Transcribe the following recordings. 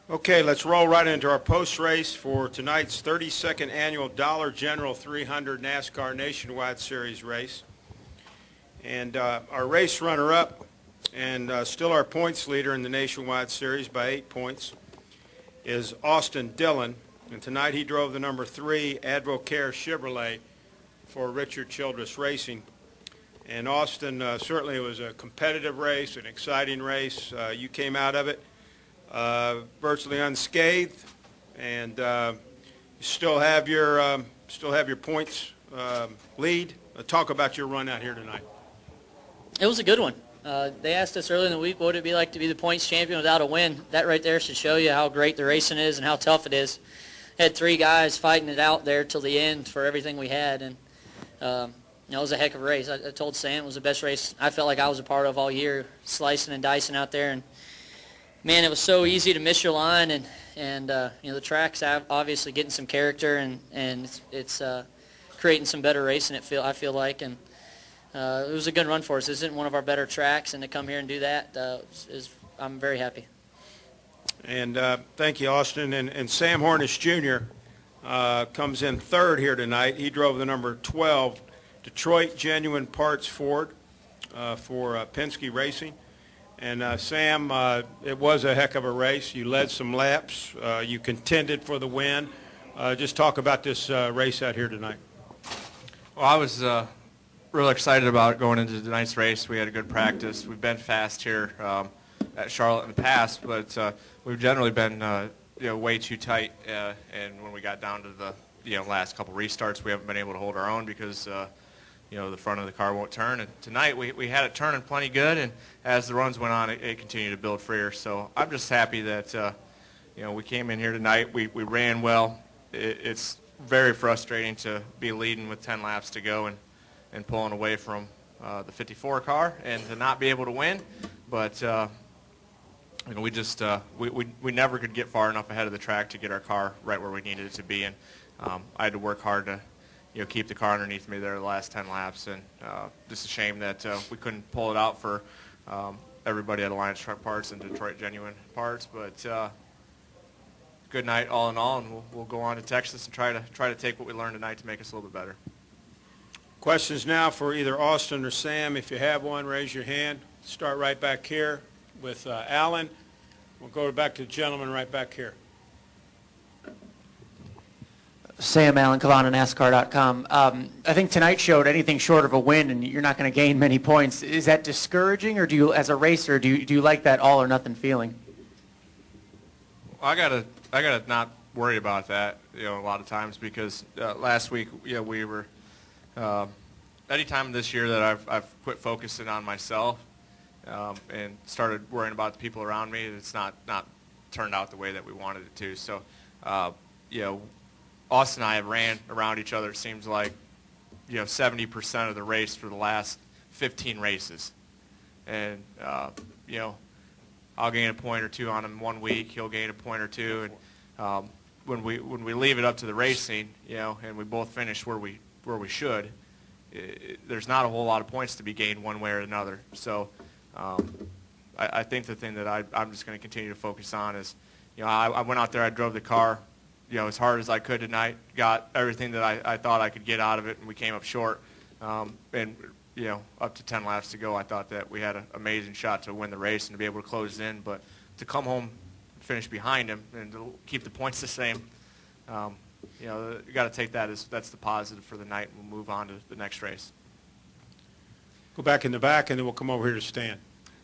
Okay, let's roll right into our post race for tonight's 32nd annual Dollar General 300 NASCAR Nationwide Series race. And our race runner-up and still our points leader in the Nationwide Series by 8 points is Austin Dillon. And tonight he drove the number 3 Advocare Chevrolet for Richard Childress Racing. And Austin, certainly it was a competitive race, an exciting race. You came out of it virtually unscathed, and you still have your points lead. Talk about your run out here tonight. It was a good one. They asked us earlier in the week, what would it be like to be the points champion without a win? That right there should show you how great the racing is and how tough it is. Had 3 guys fighting it out there till the end for everything we had, and it was a heck of a race. I told Sam it was the best race I felt like I was a part of all year, slicing and dicing out there. And man, it was so easy to miss your line, and the track's obviously getting some character, and it's creating some better racing. I feel like, and it was a good run for us. This isn't one of our better tracks, and to come here and do that I'm very happy. And thank you, Austin. And Sam Hornish Jr. Comes in 3rd here tonight. He drove the number 12 Detroit Genuine Parts Ford for Penske Racing. And Sam, it was a heck of a race. You led some laps. You contended for the win. Just talk about this race out here tonight. Well, I was real excited about going into tonight's race. We had a good practice. We've been fast here at Charlotte in the past, but we've generally been way too tight. And when we got down to the last couple restarts, we haven't been able to hold our own because the front of the car won't turn. And tonight we had it turning plenty good, and as the runs went on, it continued to build freer. So I'm just happy that we came in here tonight. We ran well. It's very frustrating to be leading with 10 laps to go and pulling away from the 54 car and to not be able to win. But we just we never could get far enough ahead of the track to get our car right where we needed it to be, and I had to work hard to keep the car underneath me there the last 10 laps, and just a shame that we couldn't pull it out for everybody at Alliance Truck Parts and Detroit Genuine Parts. But good night all in all, and we'll go on to Texas and try to take what we learned tonight to make us a little bit better. Questions now for either Austin or Sam. If you have one, raise your hand. Start right back here with Alan. We'll go back to the gentleman right back here. Sam Allen, Cavana, NASCAR.com. I think tonight showed anything short of a win, and you're not going to gain many points. Is that discouraging, or do you, as a racer, do you like that all or nothing feeling? Well, I gotta not worry about that, a lot of times, because last week, we were. Any time this year that I've quit focusing on myself and started worrying about the people around me, it's not turned out the way that we wanted it to. So, Austin and I have ran around each other, it seems like, 70% of the race for the last 15 races. And, I'll gain a point or two on him one week, he'll gain a point or two. And when we leave it up to the racing, and we both finish where we should, there's not a whole lot of points to be gained one way or another. So I think the thing that I'm just going to continue to focus on is, I went out there, I drove the car, as hard as I could tonight, got everything that I thought I could get out of it, and we came up short. And up to 10 laps to go, I thought that we had an amazing shot to win the race and to be able to close it in. But to come home, finish behind him, and to keep the points the same, you got to take that as that's the positive for the night, and we'll move on to the next race. Go back in the back, and then we'll come over here to Stan.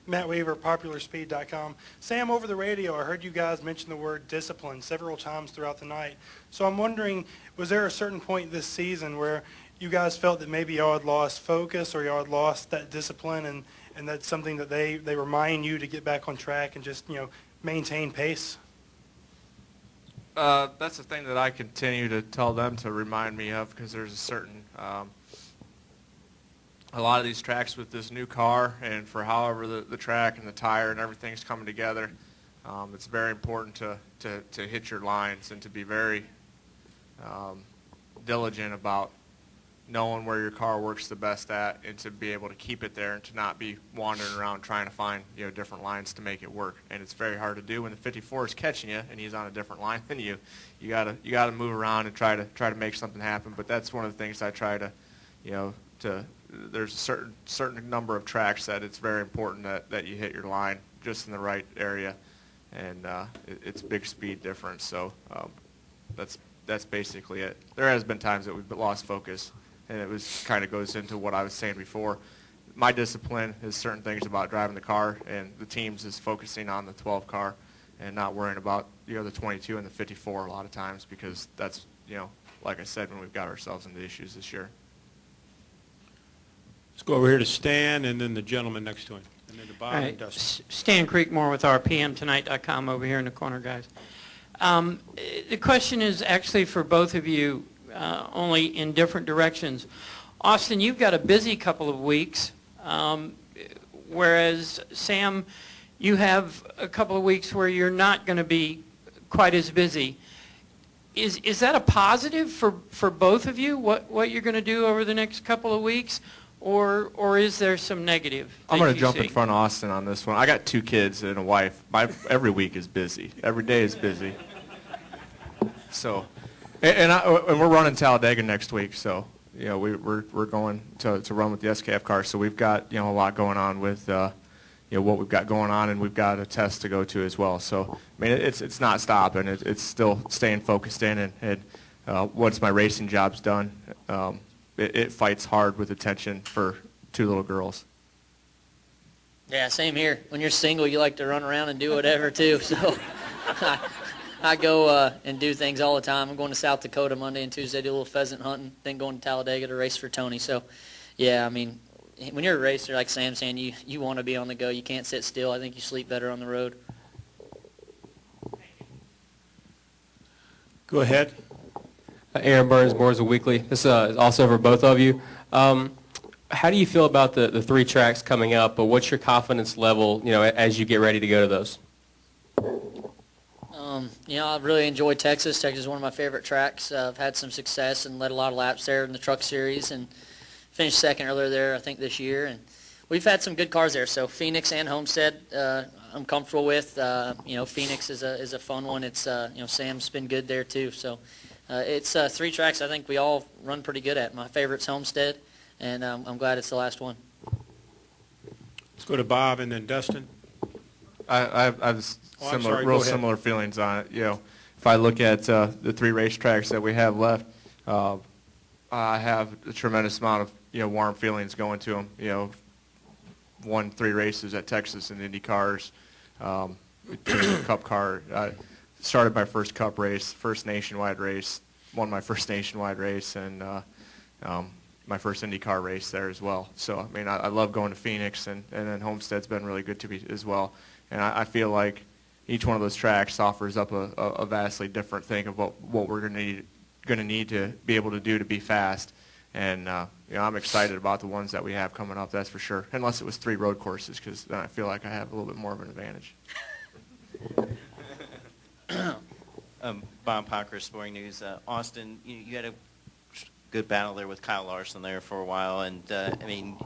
Matt Weaver, PopularSpeed.com. Sam, over the radio, I heard you guys mention the word discipline several times throughout the night. So I'm wondering, was there a certain point this season where you guys felt that maybe y'all had lost focus or y'all had lost that discipline, and that's something that they remind you to get back on track and just, maintain pace? That's the thing that I continue to tell them to remind me of, because there's a certain a lot of these tracks with this new car, and for however the track and the tire and everything's coming together, it's very important to hit your lines and to be very diligent about knowing where your car works the best at, and to be able to keep it there and to not be wandering around trying to find different lines to make it work. And it's very hard to do when the 54 is catching you and he's on a different line than you. You gotta move around and try to make something happen. But that's one of the things I try to, there's a certain number of tracks that it's very important that you hit your line just in the right area, and it's big speed difference. So that's basically it. There has been times that we've lost focus, and it was kind of goes into what I was saying before. My discipline is certain things about driving the car, and the team's is focusing on the 12 car and not worrying about the 22 and the 54 a lot of times, because that's like I said, when we've got ourselves into issues this year. Let's go over here to Stan, and then the gentleman next to him, and then to Bob All and right. Dustin. Stan Creekmore with RPMTonight.com over here in the corner, guys. The question is actually for both of you, only in different directions. Austin, you've got a busy couple of weeks, whereas Sam, you have a couple of weeks where you're not going to be quite as busy. Is that a positive for both of you, what you're going to do over the next couple of weeks? Or is there some negative? I'm going to jump in front of Austin on this one. I got 2 kids and a wife. Every week is busy. Every day is busy. So, and we're running Talladega next week. So, we're going to run with the SKF car. So we've got a lot going on with what we've got going on, and we've got a test to go to as well. So, I mean, it's not stopping. It's still staying focused in, and once my racing job's done. It fights hard with attention for 2 little girls. Yeah, same here. When you're single, you like to run around and do whatever, too. So I go and do things all the time. I'm going to South Dakota Monday and Tuesday, do a little pheasant hunting, then going to Talladega to race for Tony. So, yeah, I mean, when you're a racer, like Sam's saying, you want to be on the go. You can't sit still. I think you sleep better on the road. Go ahead. Aaron Burns, Boardsville Weekly. This is also for both of you. How do you feel about the 3 tracks coming up? But what's your confidence level, as you get ready to go to those? I really enjoy Texas. Texas is one of my favorite tracks. I've had some success and led a lot of laps there in the Truck Series and finished second earlier there, I think, this year. And we've had some good cars there. So Phoenix and Homestead, I'm comfortable with. Phoenix is a fun one. It's Sam's been good there too. So. It's 3 tracks I think we all run pretty good at. My favorite's Homestead, and I'm glad it's the last one. Let's go to Bob and then Dustin. I have similar feelings on it. If I look at the 3 racetracks that we have left, I have a tremendous amount of warm feelings going to them. Won 3 races at Texas in Indy cars, Cup car. Started my first Cup race, first nationwide race, won my first nationwide race, and my first IndyCar race there as well. So, I mean, I love going to Phoenix, and then Homestead's been really good to me as well. And I feel like each one of those tracks offers up a vastly different thing of what we're going to need to be able to do to be fast. And, I'm excited about the ones that we have coming up, that's for sure, unless it was 3 road courses, because then I feel like I have a little bit more of an advantage. Bob Pocker, Sporting News. Austin, you had a good battle there with Kyle Larson there for a while, and I mean,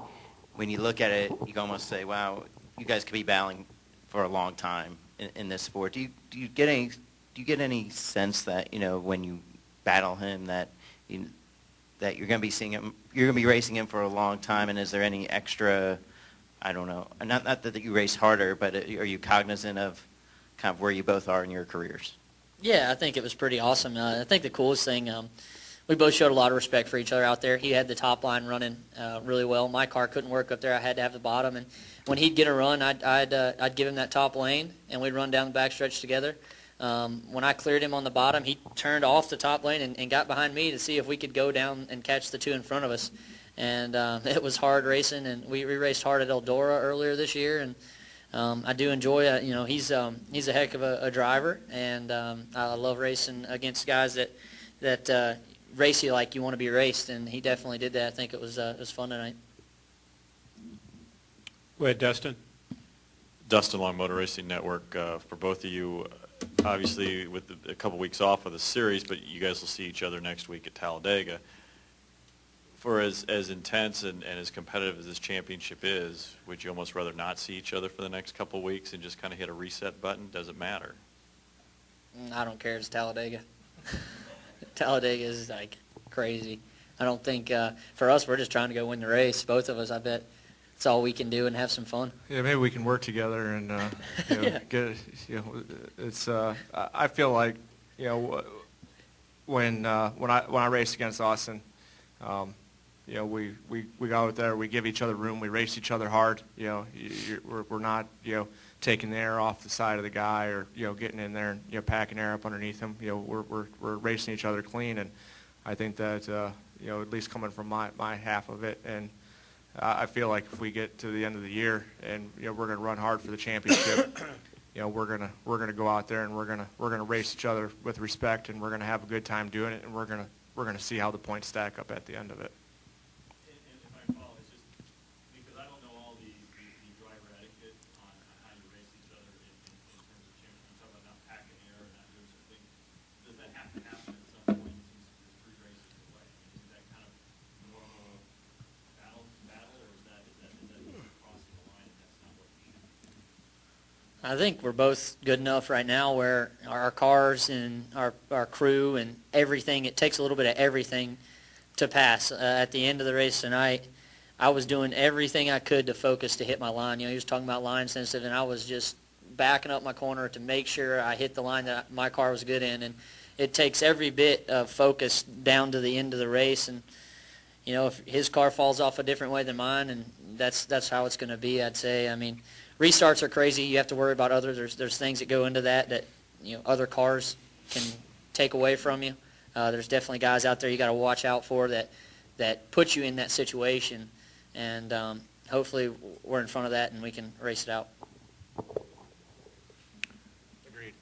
when you look at it, you can almost say, "Wow, you guys could be battling for a long time in this sport." Do you get any sense that when you battle him that that you're going to be seeing him, you're going to be racing him for a long time, and is there any extra? I don't know, not that you race harder, but are you cognizant of kind of where you both are in your careers? Yeah, I think it was pretty awesome. I think the coolest thing, we both showed a lot of respect for each other out there. He had the top line running really well. My car couldn't work up there. I had to have the bottom. And when he'd get a run, I'd give him that top lane, and we'd run down the backstretch together. When I cleared him on the bottom, he turned off the top lane and got behind me to see if we could go down and catch the 2 in front of us. And it was hard racing, and we raced hard at Eldora earlier this year, and I do enjoy, he's a heck of a driver, and I love racing against guys that race you like you want to be raced, and he definitely did that. I think it was fun tonight. Go ahead, Dustin. Dustin Long, Motor Racing Network. For both of you, obviously with a couple weeks off of the series, but you guys will see each other next week at Talladega. for as intense and as competitive as this championship is, would you almost rather not see each other for the next couple of weeks and just kind of hit a reset button? Does it matter? I don't care. It's Talladega. Talladega is like crazy. I don't think for us, we're just trying to go win the race. Both of us, I bet. It's all we can do and have some fun. Yeah, maybe we can work together and it's. I feel like when I raced against Austin, we go out there, we give each other room, we race each other hard. We're not taking the air off the side of the guy or getting in there and packing air up underneath him. We're racing each other clean, and I think that at least coming from my half of it, and I feel like if we get to the end of the year and we're going to run hard for the championship, we're gonna go out there and we're gonna race each other with respect, and we're gonna have a good time doing it, and we're gonna see how the points stack up at the end of it. And if I follow, it's just because I don't know all the driver etiquette on how you race each other in terms of championship. I'm talking about not packing air and not doing something. Does that have to happen at some point since there's 3 races away? I mean, is that kind of normal battle, or is that crossing the line and that's not what you should do? I think we're both good enough right now where our cars and our crew and everything, it takes a little bit of everything to pass. At the end of the race tonight, I was doing everything I could to focus to hit my line. He was talking about line sensitive, and I was just backing up my corner to make sure I hit the line that my car was good in. And it takes every bit of focus down to the end of the race. And, if his car falls off a different way than mine, and that's how it's going to be, I'd say. I mean, restarts are crazy. You have to worry about others. There's things that go into that other cars can take away from you. There's definitely guys out there you got to watch out for that put you in that situation, and hopefully we're in front of that and we can race it out. Agreed.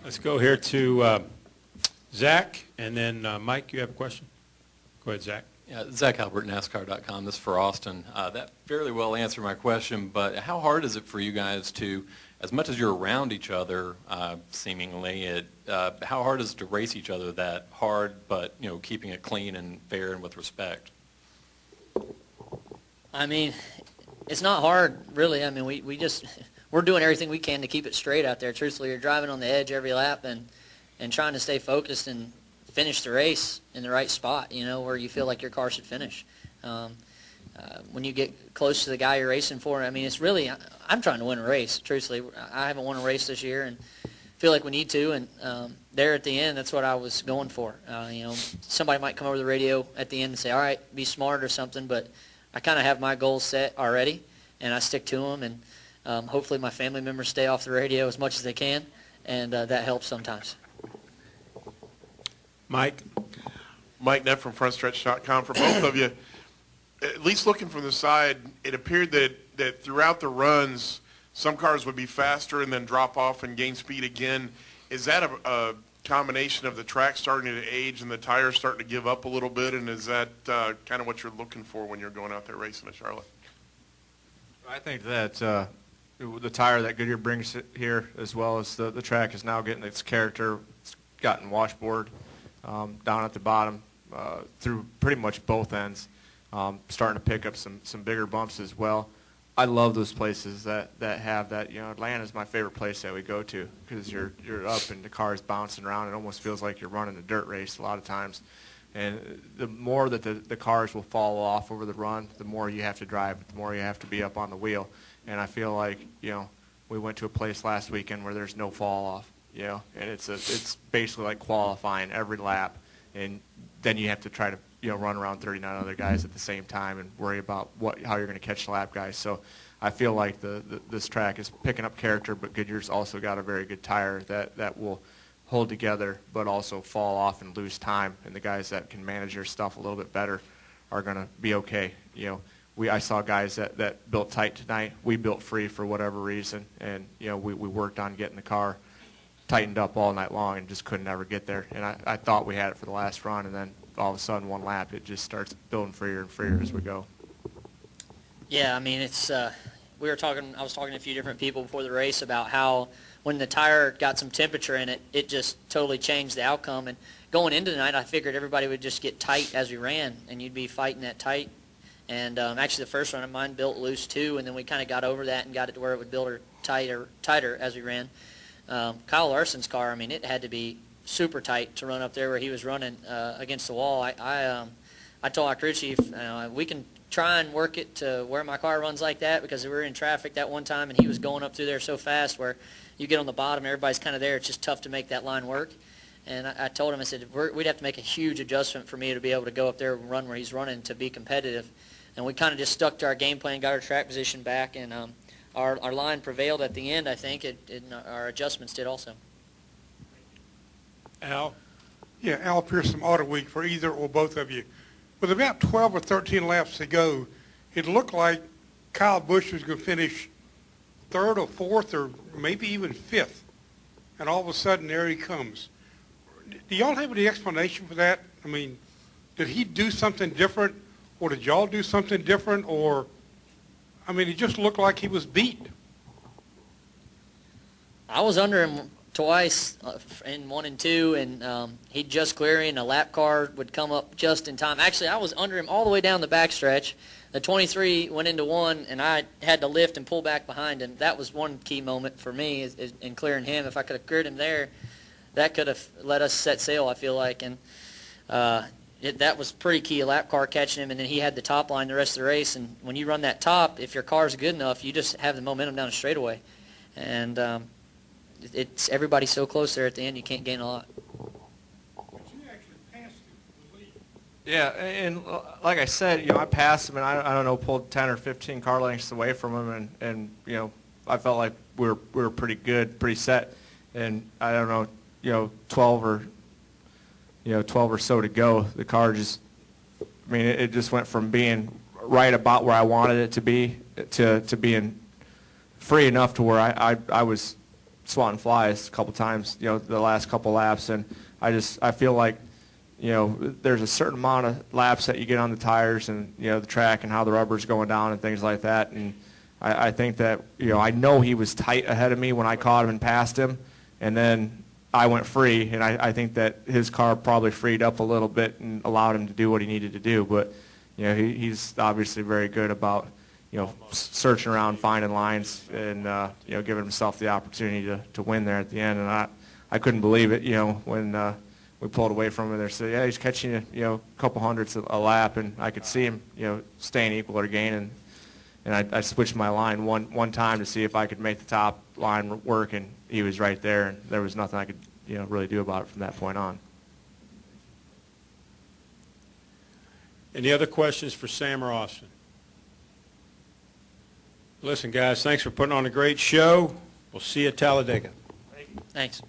Let's go here to Zach, and then Mike, you have a question? Go ahead, Zach. Yeah, Zach Albert, NASCAR.com. This is for Austin. That fairly well answered my question, but how hard is it for you guys to, as much as you're around each other, seemingly, how hard is it to race each other that hard, but keeping it clean and fair and with respect? I mean, it's not hard, really. I mean, we're doing everything we can to keep it straight out there. Truthfully, you're driving on the edge every lap and trying to stay focused and finish the race in the right spot, where you feel like your car should finish. When you get close to the guy you're racing for, I mean, it's really, I'm trying to win a race, truthfully. I haven't won a race this year and feel like we need to, and there at the end, that's what I was going for. Somebody might come over the radio at the end and say, all right, be smart or something, but I kind of have my goals set already, and I stick to them, and hopefully my family members stay off the radio as much as they can, and that helps sometimes. Mike? Mike Neff from FrontStretch.com. For both of you, at least looking from the side, it appeared that throughout the runs, some cars would be faster and then drop off and gain speed again. Is that a combination of the track starting to age and the tires starting to give up a little bit, and is that kind of what you're looking for when you're going out there racing at Charlotte? I think that the tire that Goodyear brings here, as well as the track, is now getting its character. It's gotten washboard down at the bottom through pretty much both ends, starting to pick up some bigger bumps as well. I love those places that have that. Atlanta's my favorite place that we go to because you're up and the car's bouncing around. It almost feels like you're running a dirt race a lot of times. And the more that the cars will fall off over the run, the more you have to drive, the more you have to be up on the wheel. And I feel like, we went to a place last weekend where there's no fall off, and it's basically like qualifying every lap. And then you have to try to, run around 39 other guys at the same time and worry about how you're going to catch the lap guys. So I feel like this track is picking up character, but Goodyear's also got a very good tire that will hold together but also fall off and lose time, and the guys that can manage their stuff a little bit better are going to be okay. I saw guys that built tight tonight. We built free for whatever reason, and we worked on getting the car tightened up all night long and just couldn't ever get there. And I thought we had it for the last run, and then all of a sudden one lap it just starts building freer and freer as we go. Yeah, I mean, it's I was talking to a few different people before the race about how when the tire got some temperature in it, it just totally changed the outcome. And going into the night, I figured everybody would just get tight as we ran, and you'd be fighting that tight. And actually, the first run of mine built loose too, and then we kind of got over that and got it to where it would build her tighter as we ran. Kyle Larson's car, I mean, it had to be super tight to run up there where he was running against the wall. I told our crew chief, we can try and work it to where my car runs like that, because we were in traffic that one time and he was going up through there so fast where you get on the bottom, everybody's kind of there. It's just tough to make that line work. And I told him, I said, we'd have to make a huge adjustment for me to be able to go up there and run where he's running to be competitive. And we kind of just stuck to our game plan, got our track position back, and our line prevailed at the end, I think, and our adjustments did also. Al? Yeah, Al Pierce from Auto Week for either or both of you. With about 12 or 13 laps to go, it looked like Kyle Busch was going to finish third or fourth or maybe even fifth. And all of a sudden, there he comes. Do y'all have any explanation for that? I mean, did he do something different, or did y'all do something different, or, I mean, it just looked like he was beat. I was under him twice in 1 and 2, and he'd just clear me, and a lap car would come up just in time. Actually, I was under him all the way down the backstretch. The 23 went into 1, and I had to lift and pull back behind him. That was one key moment for me in clearing him. If I could have cleared him there, that could have let us set sail, I feel like. And that was pretty key, a lap car catching him, and then he had the top line the rest of the race. And when you run that top, if your car's good enough, you just have the momentum down the straightaway. And it's everybody's so close there at the end, you can't gain a lot. But you actually passed him to the lead. Yeah, and like I said, I passed him, and I don't know, pulled 10 or 15 car lengths away from him, and I felt like we were pretty good, pretty set, and I don't know, 12 or so to go. The car just, I mean, it just went from being right about where I wanted it to be to being free enough to where I was swatting flies a couple times, the last couple laps, and I feel like, there's a certain amount of laps that you get on the tires and, the track and how the rubber's going down and things like that, and I think that, I know he was tight ahead of me when I caught him and passed him, and then I went free, and I think that his car probably freed up a little bit and allowed him to do what he needed to do, but, he's obviously very good about, searching around, finding lines, and, giving himself the opportunity to win there at the end. And I couldn't believe it, when we pulled away from him there. So, yeah, he's catching, a couple hundredths a lap, and I could see him, staying equal or gaining. And I switched my line one time to see if I could make the top line work, and he was right there, and there was nothing I could, really do about it from that point on. Any other questions for Sam or Austin? Listen, guys, thanks for putting on a great show. We'll see you at Talladega. Thanks.